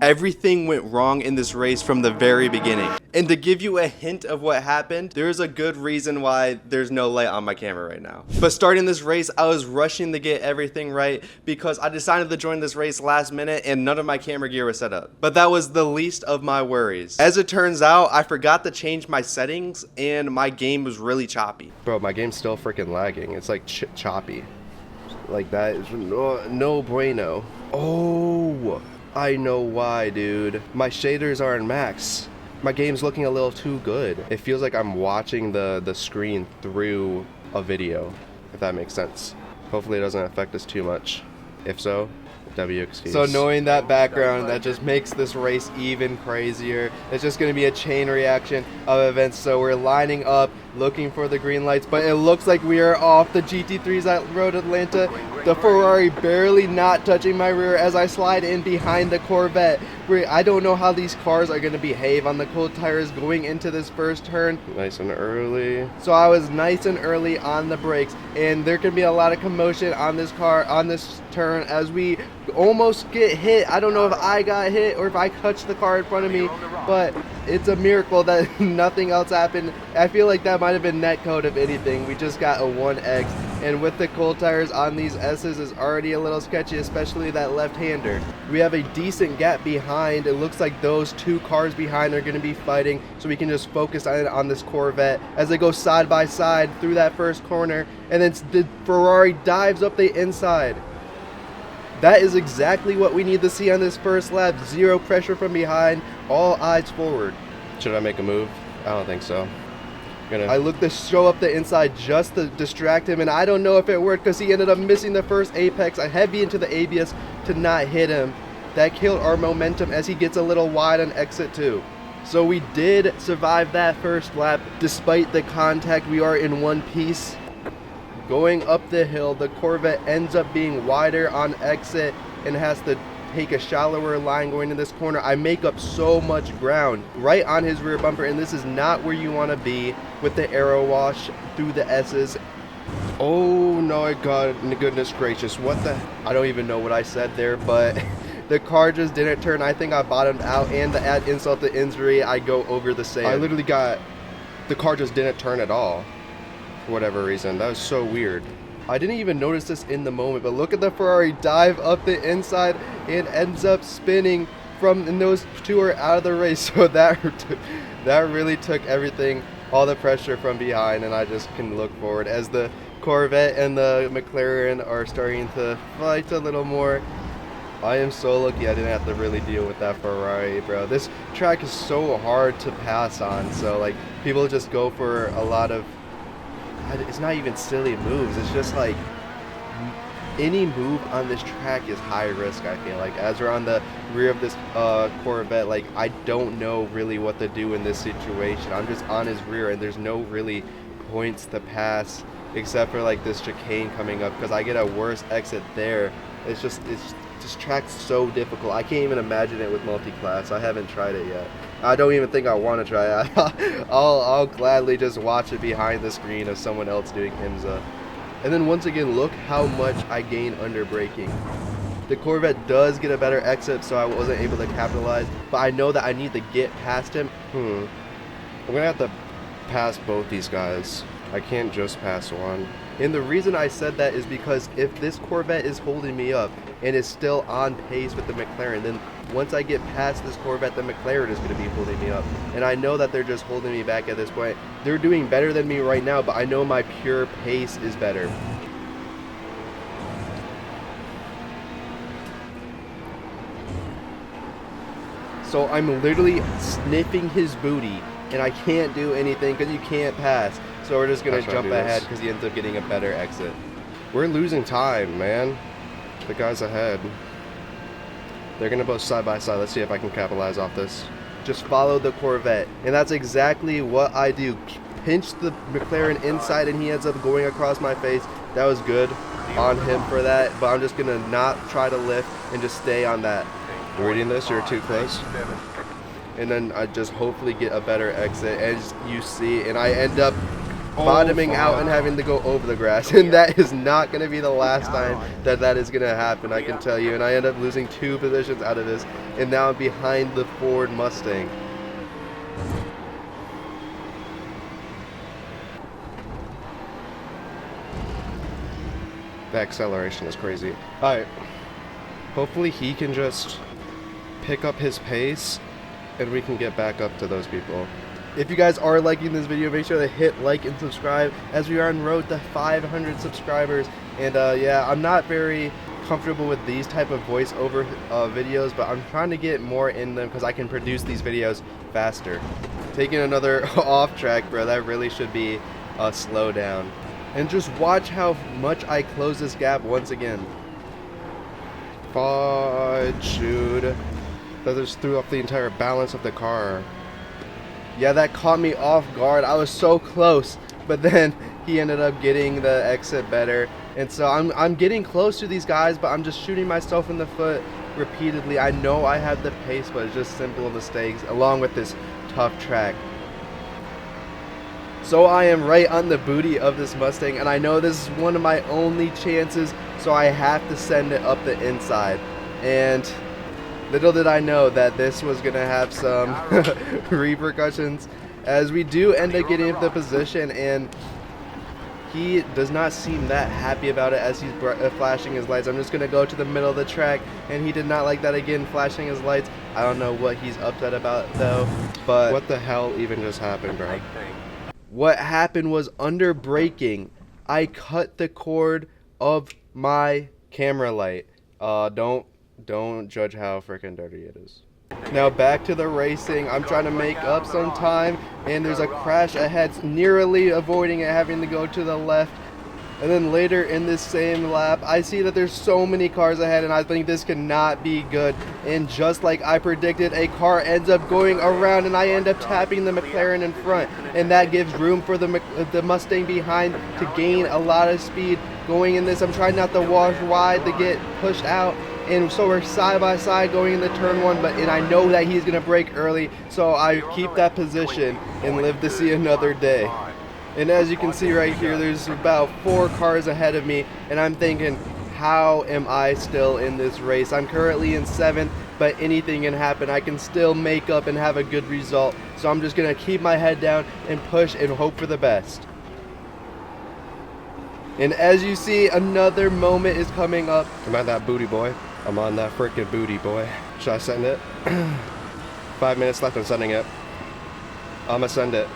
Everything went wrong in this race from the very beginning. And to give you a hint of what happened, there's a good reason why there's no light on my camera right now. But starting this race, I was rushing to get everything right because I decided to join this race last minute and none of my camera gear was set up. But that was the least of my worries. As it turns out, I forgot to change my settings and my game was really choppy. Bro, my game's still freaking lagging. It's like choppy. Like that is no bueno. Oh, I know why, dude. My shaders are in max. My game's looking a little too good. It feels like I'm watching the screen through a video, if that makes sense. Hopefully it doesn't affect us too much. If so, excuse. So knowing that background, that just makes this race even crazier. It's just going to be a chain reaction of events. So we're lining up, looking for the green lights, but it looks like we are off the GT3s at Road Atlanta. The Ferrari barely not touching my rear as I slide in behind the Corvette. I don't know how these cars are going to behave on the cold tires going into this first turn. Nice and early. So I was nice and early on the brakes, and there can be a lot of commotion on this car on this turn as we almost get hit. I don't know if I got hit or if I touched the car in front of me, but it's a miracle that nothing else happened. I feel like that might have been netcode if anything. We just got a 1X, and with the cold tires on these S's is already a little sketchy, especially that left-hander. We have a decent gap behind. It looks like those two cars behind are going to be fighting, so we can just focus on this Corvette as they go side by side through that first corner, and then the Ferrari dives up the inside. That is exactly what we need to see on this first lap. Zero pressure from behind, all eyes forward. Should I make a move? I don't think so. I looked to show up the inside just to distract him, and I don't know if it worked because he ended up missing the first apex. I heavy into the ABS to not hit him. That killed our momentum as he gets a little wide on exit 2. So we did survive that first lap despite the contact. We are in one piece. Going up the hill, the Corvette ends up being wider on exit and has to take a shallower line going in this corner. I make up so much ground right on his rear bumper, and this is not where you want to be with the aero wash through the S's. Oh no, God, goodness gracious, what the? I don't even know what I said there, but the car just didn't turn. I think I bottomed out, and to add insult to injury, I go over the sand. I literally the car just didn't turn at all. For whatever reason. That was so weird. I didn't even notice this in the moment, but look at the Ferrari dive up the inside and ends up spinning and those two are out of the race. So that really took everything, all the pressure from behind, and I just can look forward as the Corvette and the McLaren are starting to fight a little more. I am so lucky I didn't have to really deal with that Ferrari, bro. This track is so hard to pass on, so like people just go for a lot of, it's not even silly moves, it's just like any move on this track is high risk. I feel like as we're on the rear of this Corvette, like I don't know really what to do in this situation. I'm just on his rear and there's no really points to pass except for like this chicane coming up because I get a worse exit there. It's just this track's so difficult. I can't even imagine it with multi-class. I haven't tried it yet. I don't even think I want to try it. I'll gladly just watch it behind the screen of someone else doing IMSA. And then once again, look how much I gain under braking. The Corvette does get a better exit, so I wasn't able to capitalize, but I know that I need to get past him. I'm gonna have to pass both these guys. I can't just pass one. And the reason I said that is because if this Corvette is holding me up and is still on pace with the McLaren, then once I get past this Corvette, the McLaren is going to be holding me up. And I know that they're just holding me back at this point. They're doing better than me right now, but I know my pure pace is better. So I'm literally sniffing his booty, and I can't do anything because you can't pass. So we're just going to jump ahead because he ends up getting a better exit. We're losing time, man. The guys ahead. They're going to both side by side. Let's see if I can capitalize off this. Just follow the Corvette. And that's exactly what I do. Pinch the McLaren inside and he ends up going across my face. That was good on him for that. But I'm just going to not try to lift and just stay on that. You're reading this? You're too close. And then I just hopefully get a better exit. As you see, and I end up bottoming out and having to go over the grass, and that is not going to be the last time that is going to happen, I can tell you. And I end up losing 2 positions out of this, and now I'm behind the Ford Mustang. The acceleration is crazy. Alright. Hopefully he can just pick up his pace and we can get back up to those people. If you guys are liking this video, make sure to hit like and subscribe as we are on road to 500 subscribers. And yeah, I'm not very comfortable with these type of voiceover videos, but I'm trying to get more in them because I can produce these videos faster. Taking another off track, bro, that really should be a slowdown. And just watch how much I close this gap once again. Fudge, dude. That just threw off the entire balance of the car. Yeah, that caught me off guard. I was so close, but then he ended up getting the exit better. And so I'm getting close to these guys, but I'm just shooting myself in the foot repeatedly. I know I have the pace, but it's just simple mistakes along with this tough track. So I am right on the booty of this Mustang, and I know this is one of my only chances, so I have to send it up the inside. And little did I know that this was going to have some repercussions, as we do end up getting into the position, and he does not seem that happy about it as he's flashing his lights. I'm just going to go to the middle of the track, and he did not like that again, flashing his lights. I don't know what he's upset about, though, but what the hell even just happened, bro? What happened was, under braking, I cut the cord of my camera light. Don't judge how freaking dirty it is. Now back to the racing. I'm trying to make up some time, and there's a crash ahead, nearly avoiding it, having to go to the left. And then later in this same lap, I see that there's so many cars ahead, and I think this cannot be good. And just like I predicted, a car ends up going around, and I end up tapping the McLaren in front. And that gives room for the Mustang behind to gain a lot of speed. Going in this, I'm trying not to wash wide to get pushed out. And so we're side by side going into turn one, and I know that he's gonna brake early, so I keep that position and live to see another day. And as you can see right here, there's about 4 cars ahead of me, and I'm thinking, how am I still in this race? I'm currently in 7th, but anything can happen. I can still make up and have a good result. So I'm just gonna keep my head down and push and hope for the best. And as you see, another moment is coming up. I'm at that booty, boy. I'm on that freaking booty, boy. Should I send it? 5 minutes left, I'm sending it. I'ma send it.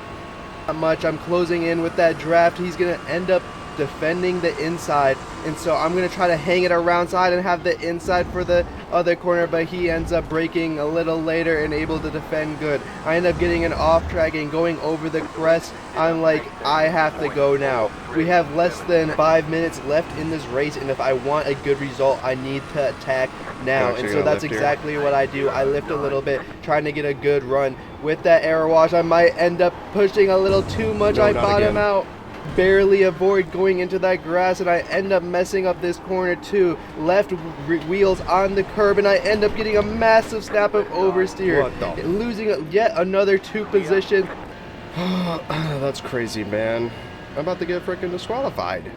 Not much, I'm closing in with that draft. He's gonna end up defending the inside, and so I'm gonna try to hang it around side and have the inside for the other corner, but he ends up braking a little later and able to defend good. I end up getting an off track and going over the crest. I'm like, I have to go now. We have less than 5 minutes left in this race, and if I want a good result, I need to attack now. And so that's exactly what I do. I lift a little bit, trying to get a good run. With that air wash, I might end up pushing a little too much. I bottom out, barely avoid going into that grass, and I end up messing up this corner too. Left wheels on the curb, and I end up getting a massive snap of oversteer, losing yet another 2 positions. That's crazy, man. I'm about to get freaking disqualified.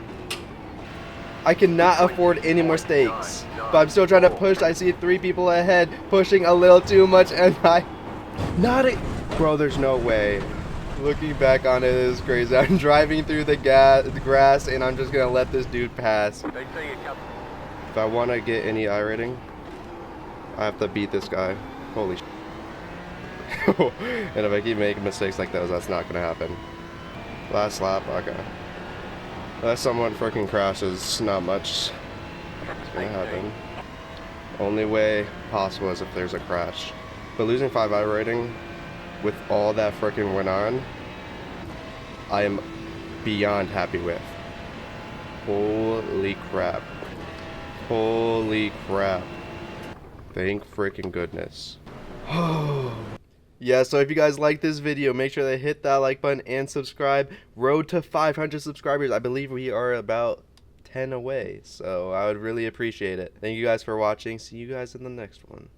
I cannot afford any more mistakes, but I'm still trying to push. I see 3 people ahead, pushing a little too much, and bro, there's no way. Looking back on it is crazy. I'm driving through the grass, and I'm just gonna let this dude pass. If I want to get any iRating, I have to beat this guy. Holy shit. And if I keep making mistakes like those, that's not gonna happen. Last lap, okay. Unless someone freaking crashes, not much is gonna happen. Only way possible is if there's a crash. But losing 5 iRating with all that freaking went on, I am beyond happy with. Holy crap. Holy crap. Thank freaking goodness. Yeah, so if you guys like this video, make sure to hit that like button and subscribe. Road to 500 subscribers. I believe we are about 10 away, so I would really appreciate it. Thank you guys for watching. See you guys in the next one.